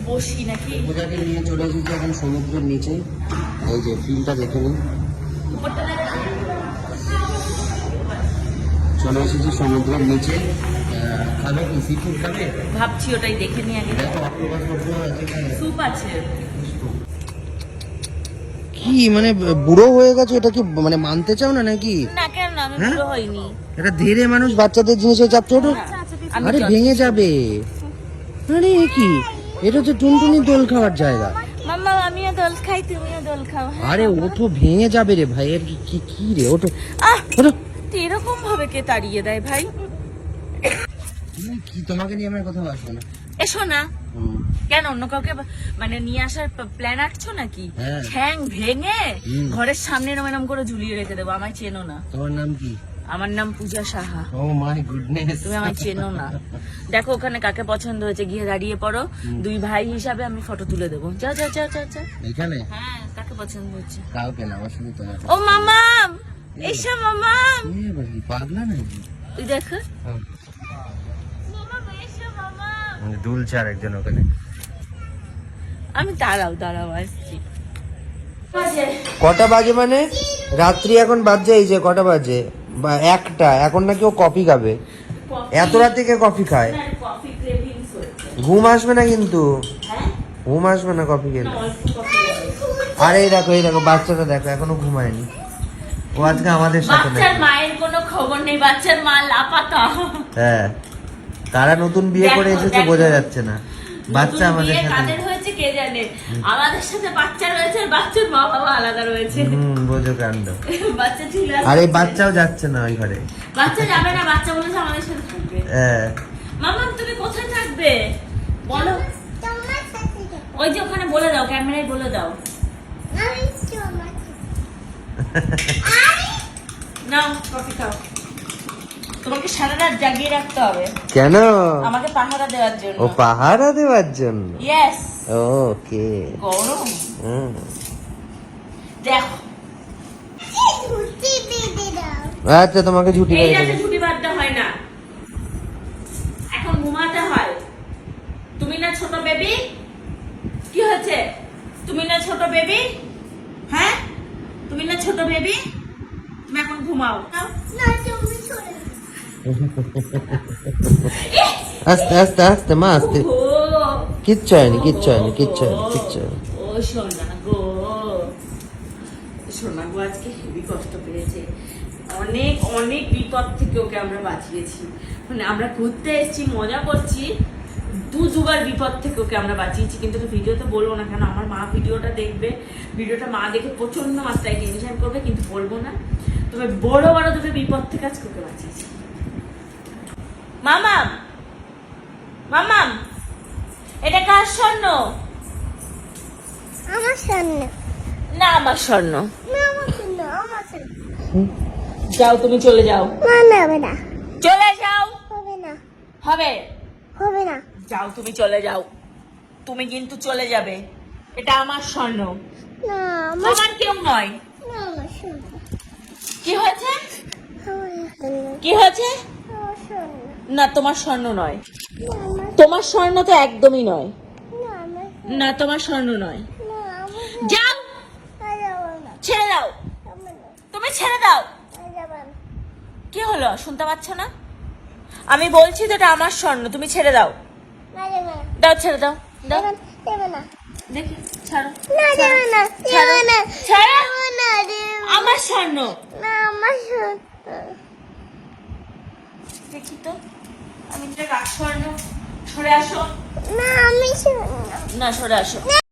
বসি নাকি? পূজাকে নিয়ে চলে এসেছি এখন সমুদ্রের নিচে। এই যে ফিলটা দেখে নিন। চলে এসেছি সমুদ্রের নিচে। খাবে কি সি ফুড খাবে? ভাবছি ওটাই দেখে নিই আগে। দেখো অক্টোপাস আছে, স্যুপ আছে। কি মানে বুড়ো হয়ে গেছে, এটা কি মানে মানতে চাও না নাকি? না কেন না, আমি বুড়ো হইনি। এটা ধীরে মানুষ বাচ্চাদের জিনিসে চাপছে ওটা। আরে ভেঙে যাবে। আরে কি এটা তো টুনটুনি দোল খাওয়ার জায়গা। মাম্মা আমিও দোল খাই, তুমিও দোল খাও। আরে ওঠো, ভেঙে যাবে রে ভাই। এর কি কি রে, ওঠো ওঠো। এরকম ভাবে কে তাড়িয়ে দেয় ভাই? কি তোমাকে নিয়ে আমার কথা আসবে না। এসো না। কেন অন্য কাউকে মানে নিয়ে আসার প্ল্যান আঁকছো নাকি? ঠ্যাং ভেঙে ঘরের সামনে এরম করে ঝুলিয়ে রেখে দেবো। আমায় চেনো না। তোমার নাম কি? আমার নাম পূজা সাহা। ও মাই গুডনেস, তুমি আমায় চেনো না। দেখো ওখানে কাকে পছন্দ হয়েছে, গিয়ে দাঁড়িয়ে পড়ো। দুই ভাই হিসাবে আমি ফটো তুলে দেবো। যাও যাও যাও যাও যাও। এখানে হ্যাঁ, কাকে পছন্দ হচ্ছে? কাউকে না, আমার শুধু তোমার। ও মামাম, এসো মামাম। পাগলা নাকি? তুই দেখো মামাম, এসো মামাম। দুলছে আর একজন ওখানে। আমি দাঁড়াও আসছি। কটা বাজে মানে? রাত্রি এখন বাজছে এই যে কটা বাজে? একটা। এখন নাকি ও কফি খাবে। এত রাতে কে কফি খায়? কফি ক্রেভিংস হচ্ছে। ঘুম আসবে না কিন্তু। হ্যাঁ, ঘুম আসবে না কফি খেলে। অল্প কফি খাবে। আরে এই দেখো বাচ্চাটা দেখো, এখনো ঘুমায়নি। ও আজকে আমাদের সাথে বাচ্চার মায়ের কোনো খবর নেই, বাচ্চার মা লাপাতা। হ্যাঁ, তারা নতুন বিয়ে করে এসেছে, বোঝা যাচ্ছে না। বাচ্চা আমাদের সাথে কাদের হয়েছে কে জানে। আমাদের সাথে বাচ্চা রয়েছে, বাচ্চার মা বাবা আলাদা রয়েছে। বোঝো কাণ্ড। বাচ্চা ছিল। আর এই বাচ্চাও যাচ্ছে না ওই ঘরে। বাচ্চা যাবে না, বাচ্চা বলেছে আমাদের সাথে থাকবে। হ্যাঁ। মামা তুমি কোথায় থাকবে বলো? ওই যে ওখানে বলে দাও, ক্যামেরায় বলে দাও। নাও কফি খাও। তোমাকে সারা রাত জাগিয়ে রাখতে হবে। কেন? আমাকে পাহারা দেওয়ার জন্য। ও পাহারা দেওয়ার জন্য? ইয়েস। ওকে। গরম। দেখো আচ্ছা, তোমাকে ছুটি এই করে রাতে দেবো। ছুটি বাদতে হয় না, এখন ঘুমাতে হয়। তুমি না ছোট বেবি? কি হয়েছে? তুমি না ছোট বেবি? হ্যাঁ, তুমি না ছোট বেবি? তুমি এখন ঘুমাও। আস্তে আস্তে আস্তে মা, আস্তে। কিচ্ছু হয়নি। ও সোনা গো, সোনা গো আজকে হেভি কষ্ট পেয়েছে। অনেক অনেক বিপদ থেকে ওকে আমরা বাঁচিয়েছি। মানে আমরা ঘুরতে এসেছি, মজা করছি, দু যুগার বিপদ থেকে ওকে আমরা বাঁচিয়েছি। কিন্তু ভিডিওতে বলবো না, কেন আমার মা ভিডিওটা দেখবে। ভিডিওটা মা দেখে প্রচন্ড মাত্রায় টেনশন করবে, কিন্তু বলবো না। তবে বড় বড় দুটো বিপদ থেকে আজকে ওকে বাঁচিয়েছি। মামাম মামাম, এটা কার স্বর্ণ? আমার স্বর্ণ না, আমার স্বর্ণ। না, আমার স্বর্ণ, আমার স্বর্ণ। যাও, তুমি চলে যাও। না, হবে না, চলে যাও। হবে না, হবে হবে না। যাও, তুমি চলে যাও। তুমি কিন্তু চলে যাবে। এটা আমার স্বর্ণ, না, আমার কেউ নয়। না, আমার স্বর্ণ, কি হয়েছে? আমার স্বর্ণ, কি হয়েছে? আমার স্বর্ণ, না, তোমার স্বর্ণ নয়। না, আমার, তোমার স্বর্ণ তো একদমই নয়। না, আমার, না, তোমার স্বর্ণ নয়। না, আমার, যাও, যাবো না, ছেড়ে দাও। যাবো না, তুমি ছেড়ে দাও। যাবো না। কি হলো, শুনতে পাচ্ছ না? আমি বলছি তো এটা আমার স্বর্ণ, তুমি ছেড়ে দাও। না, যাবো না, দাও, ছেড়ে দাও। দাও, যাবো না, দেখি, ছাড়ো। না, যাবো না, ছাড়ো। যাবো না, ছাড়ো। যাবো না, আমার স্বর্ণ। না, আমার স্বর্ণ, দেখি তো, আমি যেটা রাখ স্বর্ণ। সরে আসো। না, আমি স্বর্ণ। না, সরে আসো।